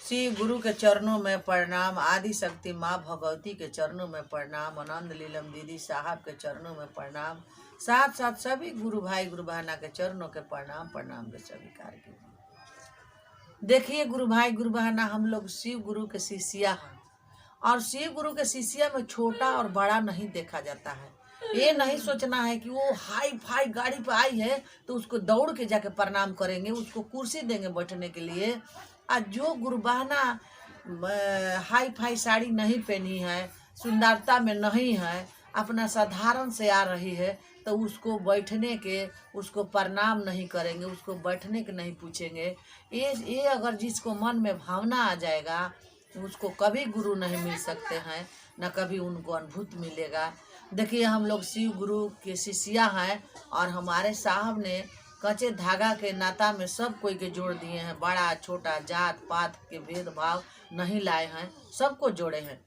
श्री गुरु के चरणों में प्रणाम, आदि शक्ति माँ भगवती के चरणों में प्रणाम, आनंद लीलम दीदी साहब के चरणों में प्रणाम, साथ साथ सभी गुरु भाई गुरु बहना के चरणों के प्रणाम प्रणाम के स्वीकार कीजिए। देखिए गुरु भाई गुरु बहना, हम लोग शिव गुरु के शिष्या हैं और शिव गुरु के शिष्या में छोटा और बड़ा नहीं देखा जाता है। ये नहीं सोचना है कि वो हाई फाई गाड़ी पे आई है तो उसको दौड़ के जाके प्रणाम करेंगे, उसको कुर्सी देंगे बैठने के लिए। आज जो गुरु बहना हाई फाई साड़ी नहीं पहनी है, सुंदरता में नहीं है, अपना साधारण से आ रही है तो उसको बैठने के, उसको प्रणाम नहीं करेंगे, उसको बैठने के नहीं पूछेंगे। ये अगर जिसको मन में भावना आ जाएगा उसको कभी गुरु नहीं मिल सकते हैं, न कभी उनको अनुभूत मिलेगा। देखिए हम लोग शिव गुरु के शिष्या हैं और हमारे साहब ने कच्चे धागा के नाता में सब कोई के जोड़ दिए हैं। बड़ा छोटा जात पात के भेदभाव नहीं लाए हैं, सबको जोड़े हैं।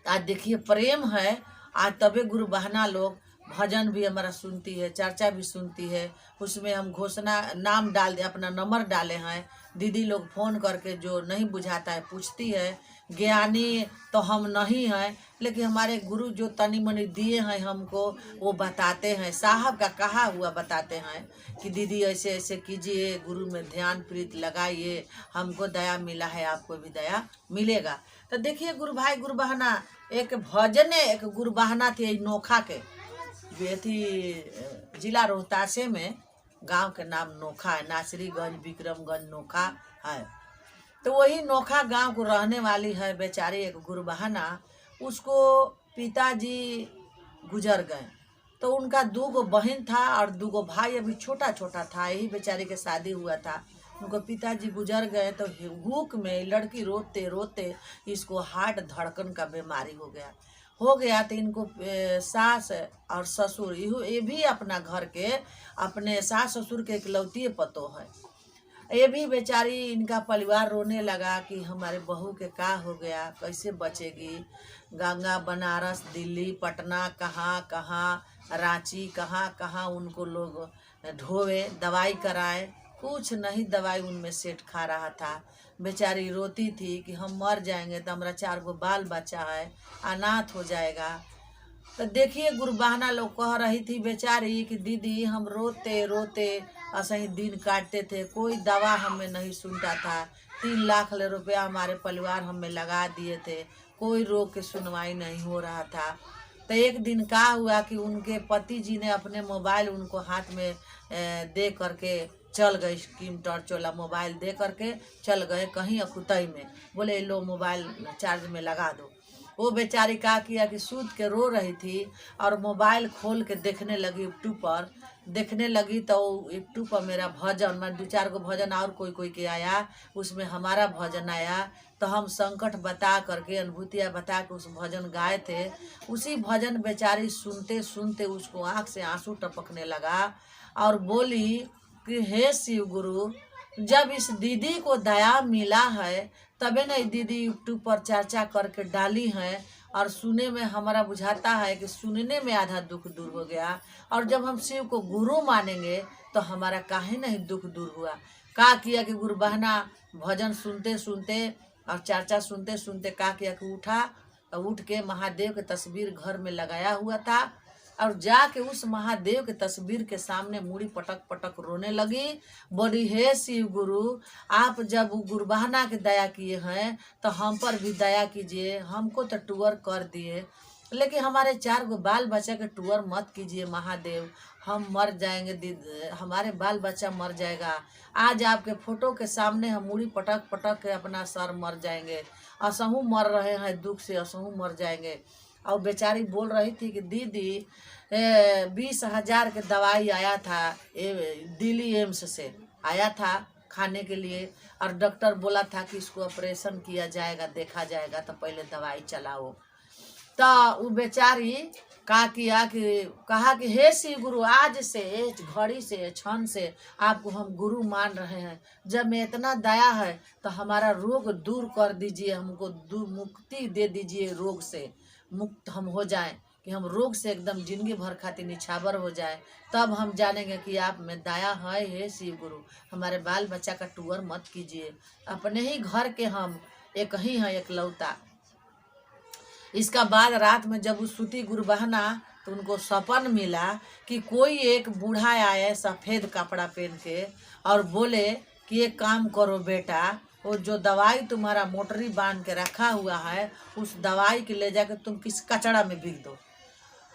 आज देखिए प्रेम है, आज तबे गुरु बहना लोग भजन भी हमारा सुनती है, चर्चा भी सुनती है। उसमें हम घोषणा नाम डाल दे, अपना नंबर डाले हैं। दीदी लोग फोन करके जो नहीं बुझाता है पूछती है। ज्ञानी तो हम नहीं हैं, लेकिन हमारे गुरु जो तनी मनी दिए हैं हमको वो बताते हैं, साहब का कहा हुआ बताते हैं कि दीदी ऐसे ऐसे कीजिए, गुरु में ध्यान प्रीत लगाइए, हमको दया मिला है आपको भी दया मिलेगा। तो देखिए गुरु भाई गुरु बहना, एक भजने एक गुरु बहना थी नोखा के, थी जिला रोहतासे में, गांव के नाम नोखा है, नासरीगंज विक्रमगंज नोखा है। तो वही नोखा गांव को रहने वाली है बेचारी एक गुरु बहना। उसको पिताजी गुजर गए तो उनका 2 बहन था और 2 भाई अभी छोटा छोटा था, यही बेचारी के शादी हुआ था। उनको पिताजी गुजर गए तो भूख में लड़की रोते रोते इसको हार्ट धड़कन का बीमारी हो गया तो इनको सास और ससुर, ये भी अपना घर के अपने सास ससुर के इकलौती पतो है। ये भी बेचारी, इनका परिवार रोने लगा कि हमारे बहू के का हो गया, कैसे बचेगी। गंगा बनारस दिल्ली पटना कहाँ कहाँ, रांची कहाँ कहाँ उनको लोग ढोवे, दवाई कराए, कुछ नहीं दवाई उनमें सेट खा रहा था। बेचारी रोती थी कि हम मर जाएंगे तो हमारा 4 बाल बच्चा है, अनाथ हो जाएगा। तो देखिए गुरु बहना लोग कह रही थी बेचारी कि दीदी हम रोते रोते असही दिन काटते थे, कोई दवा हमें नहीं सुनता था। 3 लाख रुपया हमारे परिवार हमें लगा दिए थे, कोई रोग की सुनवाई नहीं हो रहा था। तो एक दिन क्या हुआ कि उनके पति जी ने अपने मोबाइल उनको हाथ में दे करके चल गए, स्कीम टॉर्च वाला मोबाइल दे करके चल गए कहीं अकुतई में, बोले लो मोबाइल चार्ज में लगा दो। वो बेचारी क्या किया कि सूद के रो रही थी और मोबाइल खोल के देखने लगी, यूट्यूब पर देखने लगी। तो यूट्यूब पर मेरा भजन, मैं 2-4 भजन और कोई के आया, उसमें हमारा भजन आया। तो हम संकट बता करके, अनुभूतियाँ बता के उस भजन गाए थे। उसी भजन बेचारी सुनते सुनते उसको आँख से आंसू टपकने लगा और बोली कि हे शिव गुरु, जब इस दीदी को दया मिला है तबे न दीदी यूट्यूब पर चर्चा करके डाली है और सुने में हमारा बुझाता है कि सुनने में आधा दुख दूर हो गया। और जब हम शिव को गुरु मानेंगे तो हमारा काहे नहीं दुख दूर हुआ। का किया कि गुरु बहना भजन सुनते सुनते और चर्चा सुनते सुनते का किया कि उठ के महादेव के तस्वीर घर में लगाया हुआ था और जाके उस महादेव के तस्वीर के सामने मुड़ी पटक पटक रोने लगी। बोली हे शिव गुरु, आप जब गुरु बहना के दया किए हैं तो हम पर भी दया कीजिए। हमको तो टूअर कर दिए, लेकिन हमारे 4 बाल बच्चा के टूअर मत कीजिए महादेव, हम मर जाएंगे, हमारे बाल बच्चा मर जाएगा। आज आपके फोटो के सामने हम मुड़ी पटक पटक के अपना सर मर जाएंगे, असहू मर रहे हैं दुख से, असहू मर जाएंगे। और बेचारी बोल रही थी कि दीदी 20,000 के दवाई आया था, दिल्ली एम्स से आया था खाने के लिए और डॉक्टर बोला था कि इसको ऑपरेशन किया जाएगा, देखा जाएगा, तो पहले दवाई चलाओ। तो वो बेचारी का किया कि कहा कि हे शिव गुरु, आज से घड़ी से क्षण से आपको हम गुरु मान रहे हैं। जब में इतना दया है तो हमारा रोग दूर कर दीजिए, हमको मुक्ति दे दीजिए, रोग से मुक्त हम हो जाएं, कि कि हम रोग से एकदम जिंदगी भर खातिर निछावर हो जाए, तब हम जानेंगे कि आप में दया है। हे शिव गुरु, हमारे बाल बच्चा का टूअर मत कीजिए। अपने ही घर के हम एक ही हैं, एकलौता। इसका बाद रात में जब उस सूती गुरु बहना तो उनको सपन मिला कि कोई एक बूढ़ा आए सफ़ेद कपड़ा पहन के और बोले कि एक काम करो बेटा, वो जो दवाई तुम्हारा मोटरी बांध के रखा हुआ है, उस दवाई के ले जाकर तुम किस कचड़ा में बिक दो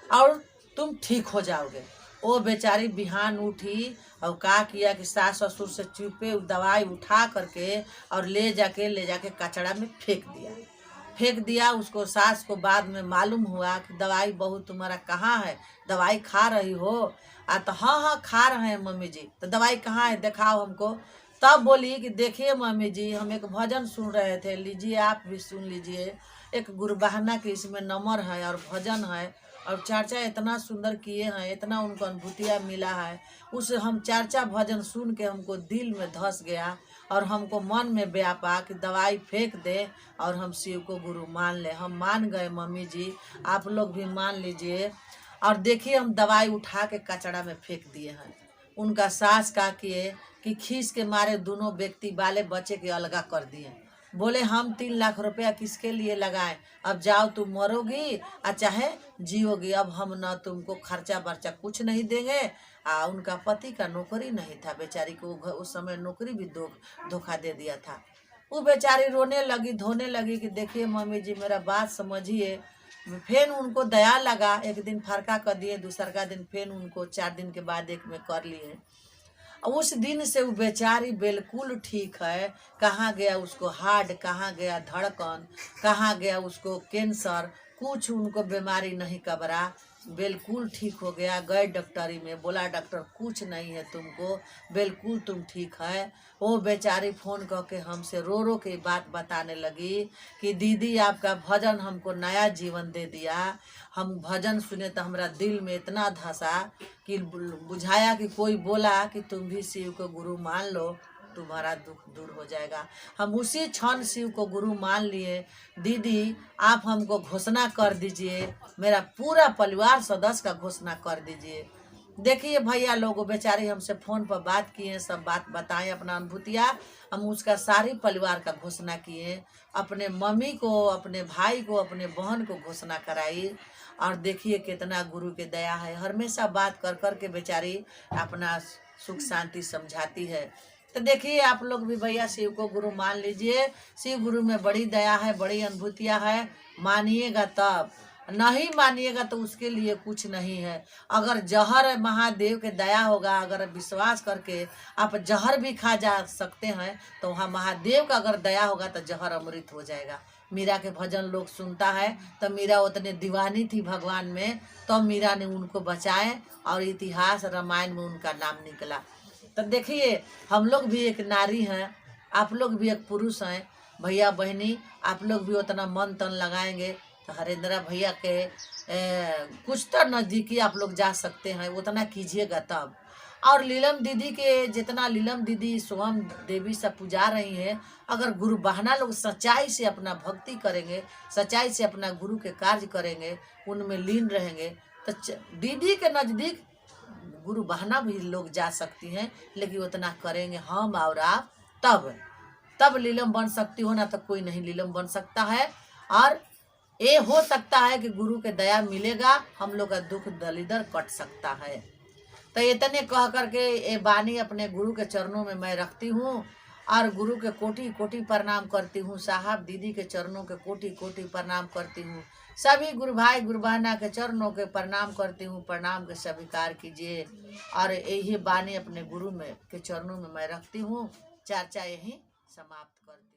और तुम ठीक हो जाओगे। वो बेचारी बिहान उठी और क्या किया कि सास ससुर से चुपे दवाई उठा करके और ले जाके कचड़ा में फेंक दिया। उसको सास को बाद में मालूम हुआ कि दवाई बहू तुम्हारा कहाँ है, दवाई खा रही हो? तो हाँ खा रहे हैं मम्मी जी। तो दवाई कहाँ है, दिखाओ हमको। तब बोली कि देखिए मम्मी जी, हम एक भजन सुन रहे थे, लीजिए आप भी सुन लीजिए। एक गुरुबहाना के इसमें नंबर है और भजन है और चर्चा इतना सुंदर किए हैं, इतना उनको अनुभूतियाँ मिला है। उस हम चर्चा भजन सुन के हमको दिल में धस गया और हमको मन में व्यापा कि दवाई फेंक दे और हम शिव को गुरु मान ले। हम मान गए मम्मी जी, आप लोग भी मान लीजिए। और देखिए हम दवाई उठा के कचड़ा में फेंक दिए हैं। उनका सास का किए कि खींच के मारे दोनों व्यक्ति बाले बच्चे के अलगा कर दिए। बोले हम 3 लाख रुपया किसके लिए लगाएं, अब जाओ तुम मरोगी और चाहे जियोगी, अब हम न तुमको खर्चा बर्चा कुछ नहीं देंगे। उनका पति का नौकरी नहीं था, बेचारी को उस समय नौकरी भी धोखा दे दिया था। वो बेचारी रोने लगी, धोने लगी कि देखिए मम्मी जी मेरा बात समझिए। फिर उनको दया लगा, एक दिन फरका कर दिए, दूसरा दिन फिर उनको 4 दिन के बाद एक में कर लिए। उस दिन से वो बेचारी बिल्कुल ठीक है। कहाँ गया उसको हार्ट, कहाँ गया धड़कन, कहाँ गया उसको कैंसर, कुछ उनको बीमारी नहीं कबरा, बिल्कुल ठीक हो गया। गए डॉक्टरी में, बोला डॉक्टर कुछ नहीं है तुमको, बिल्कुल तुम ठीक है। वो बेचारी फ़ोन करके हमसे रो रो के बात बताने लगी कि दीदी आपका भजन हमको नया जीवन दे दिया। हम भजन सुने तो हमारा दिल में इतना धंसा कि बुझाया कि कोई बोला कि तुम भी शिव को गुरु मान लो, तुम्हारा दुख दूर हो जाएगा। हम उसी क्षण शिव को गुरु मान लिए। दीदी आप हमको घोषणा कर दीजिए, मेरा पूरा परिवार सदस्य का घोषणा कर दीजिए। देखिए भैया लोग बेचारे हमसे फ़ोन पर बात किए, सब बात बताएं अपना अनुभूतियाँ। हम उसका सारी परिवार का घोषणा किए, अपने मम्मी को, अपने भाई को, अपने बहन को घोषणा कराई। और देखिए कितना गुरु के दया है, हमेशा बात कर कर के बेचारी अपना सुख शांति समझाती है। तो देखिए आप लोग भी भैया शिव को गुरु मान लीजिए। शिव गुरु में बड़ी दया है, बड़ी अनुभूतियाँ है। मानिएगा तब, नहीं मानिएगा तो उसके लिए कुछ नहीं है। अगर जहर महादेव के दया होगा, अगर विश्वास करके आप जहर भी खा जा सकते हैं, तो वहाँ महादेव का अगर दया होगा तो जहर अमृत हो जाएगा। मीरा के भजन लोग सुनता है तो मीरा उतने दीवानी थी भगवान में, तो मीरा ने उनको बचाए और इतिहास रामायण में उनका नाम निकला। तो देखिए हम लोग भी एक नारी हैं, आप लोग भी एक पुरुष हैं। भैया बहनी आप लोग भी उतना मन तन लगाएंगे तो हरेंद्रा भैया के कुछ तो नज़दीकी आप लोग जा सकते हैं, उतना कीजिएगा तब। और लीलम दीदी के जितना लीलम दीदी स्वयं देवी से पुजा रही हैं, अगर गुरु बहना लोग सच्चाई से अपना भक्ति करेंगे, सच्चाई से अपना गुरु के कार्य करेंगे, उनमें लीन रहेंगे, तो दीदी के नज़दीक गुरु बहना भी लोग जा सकती हैं। लेकिन उतना करेंगे हम और आप, तब लीलम बन सकती हो, ना तो कोई नहीं लीलम बन सकता है। और ये हो सकता है कि गुरु के दया मिलेगा, हम लोग का दुख दलिदर कट सकता है। तो इतने कह करके ये वाणी अपने गुरु के चरणों में मैं रखती हूँ और गुरु के कोटि कोटि प्रणाम करती हूँ। साहब दीदी के चरणों के कोटि कोटि प्रणाम करती हूँ। सभी गुरु भाई गुरु बहना के चरणों के प्रणाम करती हूँ। प्रणाम के स्वीकार कीजिए और यही वाणी अपने गुरु में के चरणों में मैं रखती हूँ। चर्चा यही समाप्त करती हूँ।